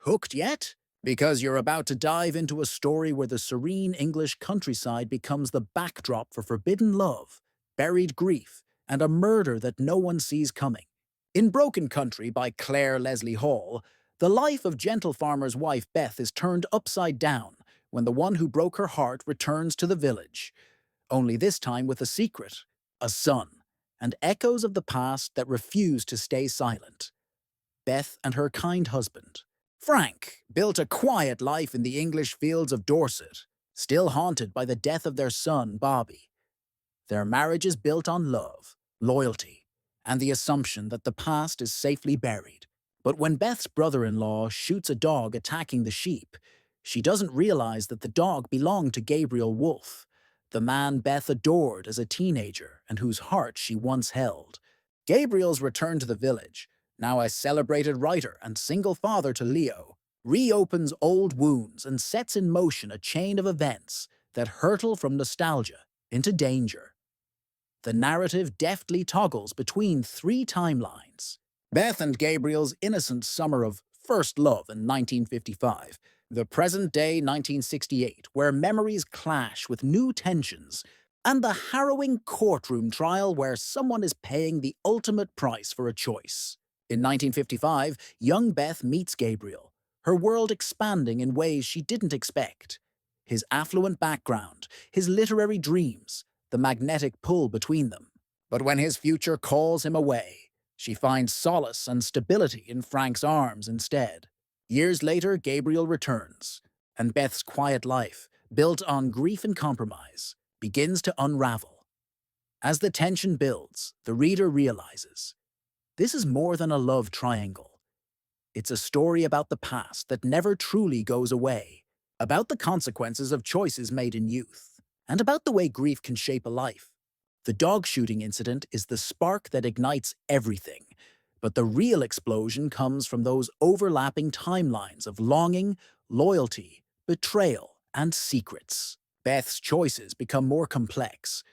Hooked yet? Because you're about to dive into a story where the serene English countryside becomes the backdrop for forbidden love, buried grief, and a murder that no one sees coming. In Broken Country by Clare Leslie Hall, the life of gentle farmer's wife Beth is turned upside down when the one who broke her heart returns to the village, only this time with a secret, a son, and echoes of the past that refuse to stay silent. Beth and her kind husband, Frank, built a quiet life in the English fields of Dorset, still haunted by the death of their son, Bobby. Their marriage is built on love, loyalty, and the assumption that the past is safely buried. But when Beth's brother-in-law shoots a dog attacking the sheep, she doesn't realize that the dog belonged to Gabriel Wolfe, the man Beth adored as a teenager and whose heart she once held. Gabriel's return to the village, now a celebrated writer and single father to Leo, reopens old wounds and sets in motion a chain of events that hurtle from nostalgia into danger. The narrative deftly toggles between three timelines. Beth and Gabriel's innocent summer of first love in 1955, the present-day 1968, where memories clash with new tensions, and the harrowing courtroom trial where someone is paying the ultimate price for a choice. In 1955, young Beth meets Gabriel, her world expanding in ways she didn't expect. His affluent background, his literary dreams, the magnetic pull between them. But when his future calls him away, she finds solace and stability in Frank's arms instead. Years later, Gabriel returns, and Beth's quiet life, built on grief and compromise, begins to unravel. As the tension builds, the reader realizes this is more than a love triangle. It's a story about the past that never truly goes away, about the consequences of choices made in youth, and about the way grief can shape a life. The dog shooting incident is the spark that ignites everything, but the real explosion comes from those overlapping timelines of longing, loyalty, betrayal, and secrets. Beth's choices become more complex.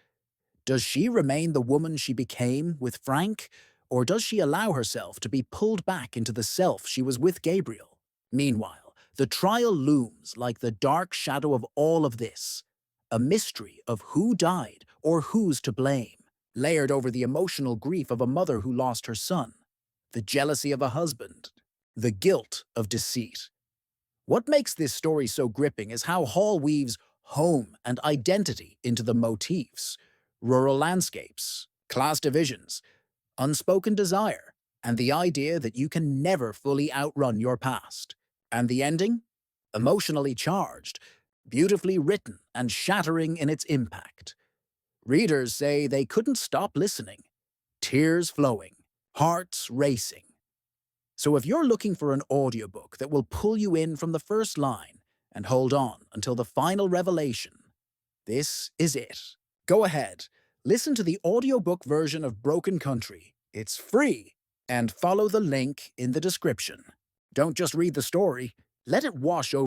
Does she remain the woman she became with Frank, or does she allow herself to be pulled back into the self she was with Gabriel? Meanwhile, the trial looms like the dark shadow of all of this, a mystery of who died or who's to blame, layered over the emotional grief of a mother who lost her son, the jealousy of a husband, the guilt of deceit. What makes this story so gripping is how Hall weaves home and identity into the motifs: rural landscapes, class divisions, unspoken desire, and the idea that you can never fully outrun your past. And the ending? Emotionally charged, beautifully written, and shattering in its impact. Readers say they couldn't stop listening, tears flowing, hearts racing. So if you're looking for an audiobook that will pull you in from the first line and hold on until the final revelation, this is it. Go ahead, listen to the audiobook version of Broken Country. It's free, and follow the link in the description. Don't just read the story, let it wash over